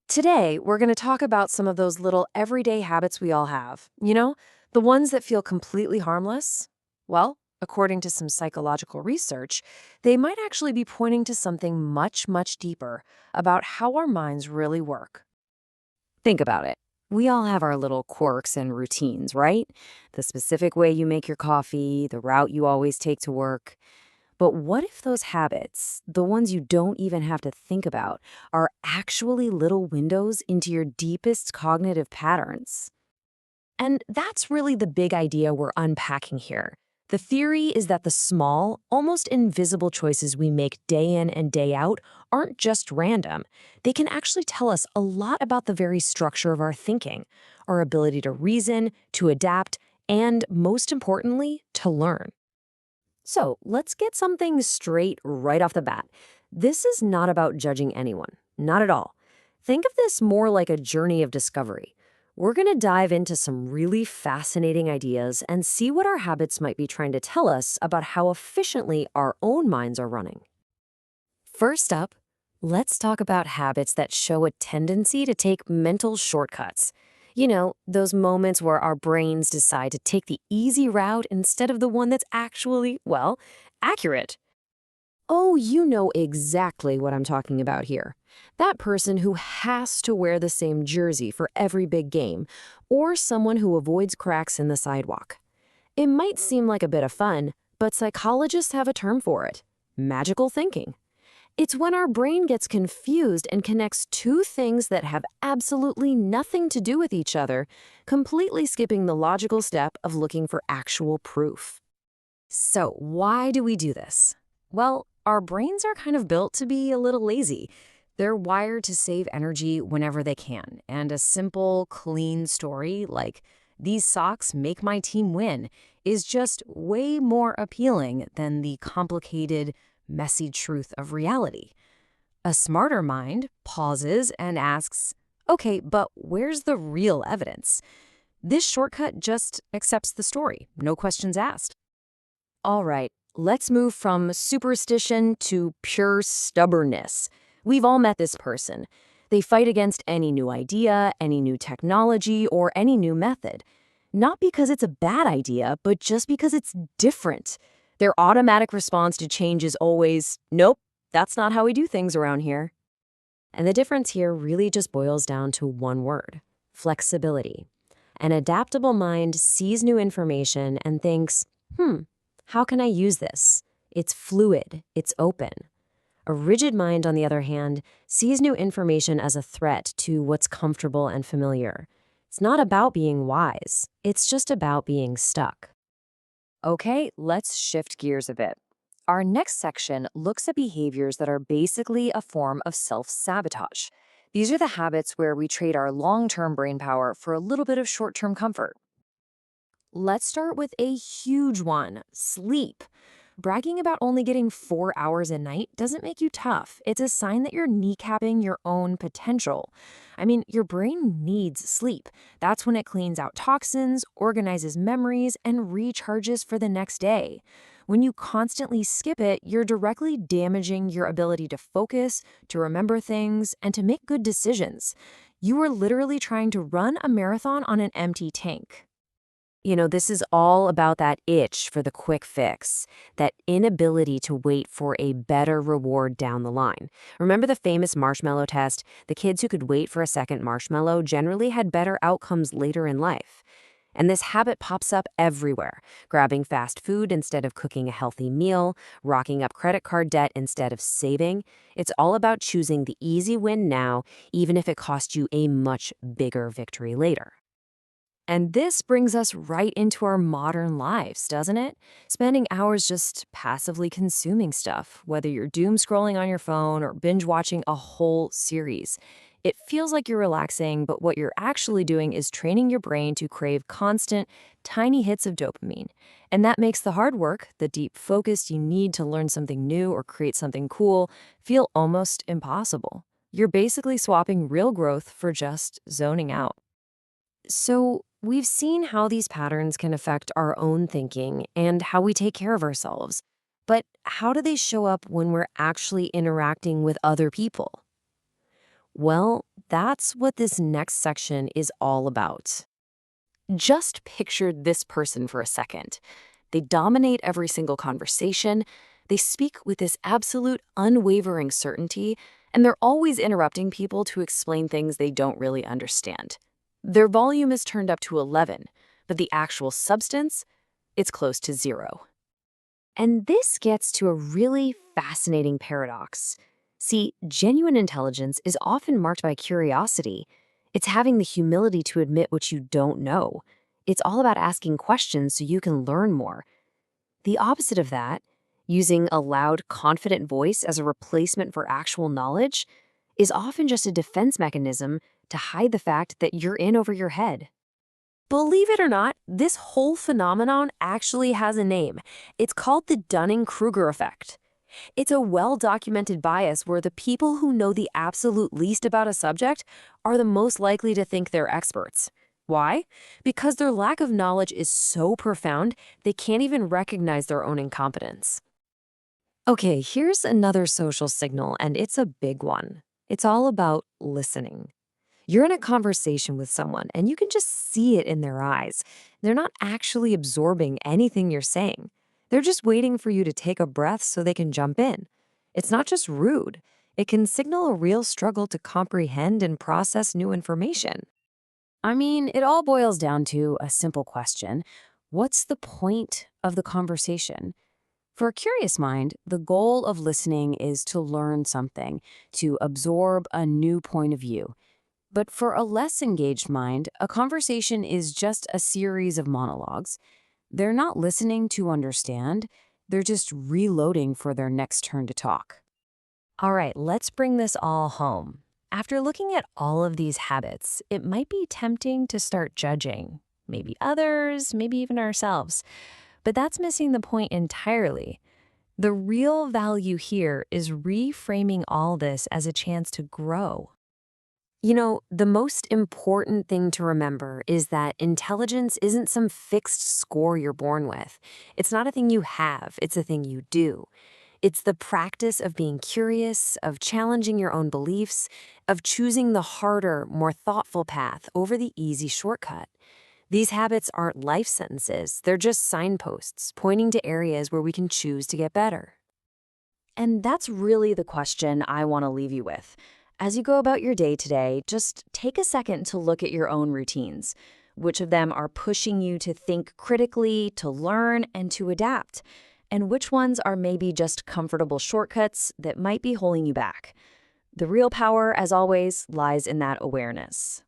Today, we're going to talk about some of those little everyday habits we all have. The ones that feel completely harmless. Well, according to some psychological research, they might actually be pointing to something much, much deeper about how our minds really work. Think about it. We all have our little quirks and routines, right? The specific way you make your coffee, the route you always take to work. But what if those habits, the ones you don't even have to think about, are actually little windows into your deepest cognitive patterns? And that's really the big idea we're unpacking here. The theory is that the small, almost invisible choices we make day in and day out aren't just random. They can actually tell us a lot about the very structure of our thinking, our ability to reason, to adapt, and most importantly, to learn. So let's get something straight right off the bat. This is not about judging anyone, not at all. Think of this more like a journey of discovery. We're going to dive into some really fascinating ideas and see what our habits might be trying to tell us about how efficiently our own minds are running. First up, let's talk about habits that show a tendency to take mental shortcuts. Those moments where our brains decide to take the easy route instead of the one that's actually, well, accurate. Oh, you know exactly what I'm talking about here. That person who has to wear the same jersey for every big game, or someone who avoids cracks in the sidewalk. It might seem like a bit of fun, but psychologists have a term for it: magical thinking. It's when our brain gets confused and connects two things that have absolutely nothing to do with each other, completely skipping the logical step of looking for actual proof. So, why do we do this? Well, our brains are kind of built to be a little lazy. They're wired to save energy whenever they can, and a simple, clean story like, "These socks make my team win," is just way more appealing than the complicated, messy truth of reality. A smarter mind pauses and asks, "Okay, but where's the real evidence?" This shortcut just accepts the story, no questions asked. All right, let's move from superstition to pure stubbornness. We've all met this person. They fight against any new idea, any new technology, or any new method. Not because it's a bad idea, but just because it's different. Their automatic response to change is always, "Nope, that's not how we do things around here." And the difference here really just boils down to one word: flexibility. An adaptable mind sees new information and thinks, how can I use this? It's fluid, it's open. A rigid mind, on the other hand, sees new information as a threat to what's comfortable and familiar. It's not about being wise, it's just about being stuck. Okay, let's shift gears a bit. Our next section looks at behaviors that are basically a form of self-sabotage. These are the habits where we trade our long-term brain power for a little bit of short-term comfort. Let's start with a huge one: sleep. Bragging about only getting 4 hours a night doesn't make you tough. It's a sign that you're kneecapping your own potential. I mean, your brain needs sleep. That's when it cleans out toxins, organizes memories, and recharges for the next day. When you constantly skip it, you're directly damaging your ability to focus, to remember things, and to make good decisions. You are literally trying to run a marathon on an empty tank. This is all about that itch for the quick fix, that inability to wait for a better reward down the line. Remember the famous marshmallow test? The kids who could wait for a second marshmallow generally had better outcomes later in life. And this habit pops up everywhere: grabbing fast food instead of cooking a healthy meal, rocking up credit card debt instead of saving. It's all about choosing the easy win now, even if it costs you a much bigger victory later. And this brings us right into our modern lives, doesn't it? Spending hours just passively consuming stuff, whether you're doom scrolling on your phone or binge watching a whole series. It feels like you're relaxing, but what you're actually doing is training your brain to crave constant, tiny hits of dopamine. And that makes the hard work, the deep focus you need to learn something new or create something cool, feel almost impossible. You're basically swapping real growth for just zoning out. So, we've seen how these patterns can affect our own thinking and how we take care of ourselves. But how do they show up when we're actually interacting with other people? Well, that's what this next section is all about. Just picture this person for a second. They dominate every single conversation. They speak with this absolute, unwavering certainty, and they're always interrupting people to explain things they don't really understand. Their volume is turned up to 11, but the actual substance, it's close to 0. And this gets to a really fascinating paradox. See, genuine intelligence is often marked by curiosity. It's having the humility to admit what you don't know. It's all about asking questions so you can learn more. The opposite of that, using a loud, confident voice as a replacement for actual knowledge, is often just a defense mechanism to hide the fact that you're in over your head. Believe it or not, this whole phenomenon actually has a name. It's called the Dunning-Kruger effect. It's a well-documented bias where the people who know the absolute least about a subject are the most likely to think they're experts. Why? Because their lack of knowledge is so profound, they can't even recognize their own incompetence. Okay, here's another social signal, and it's a big one. It's all about listening. You're in a conversation with someone, and you can just see it in their eyes. They're not actually absorbing anything you're saying. They're just waiting for you to take a breath so they can jump in. It's not just rude. It can signal a real struggle to comprehend and process new information. I mean, it all boils down to a simple question. What's the point of the conversation? For a curious mind, the goal of listening is to learn something, to absorb a new point of view. But for a less engaged mind, a conversation is just a series of monologues. They're not listening to understand, they're just reloading for their next turn to talk. All right, let's bring this all home. After looking at all of these habits, it might be tempting to start judging. Maybe others, maybe even ourselves. But that's missing the point entirely. The real value here is reframing all this as a chance to grow. You know, the most important thing to remember is that intelligence isn't some fixed score you're born with. It's not a thing you have, it's a thing you do. It's the practice of being curious, of challenging your own beliefs, of choosing the harder, more thoughtful path over the easy shortcut. These habits aren't life sentences, they're just signposts pointing to areas where we can choose to get better. And that's really the question I want to leave you with. As you go about your day today, just take a second to look at your own routines. Which of them are pushing you to think critically, to learn, and to adapt? And which ones are maybe just comfortable shortcuts that might be holding you back? The real power, as always, lies in that awareness.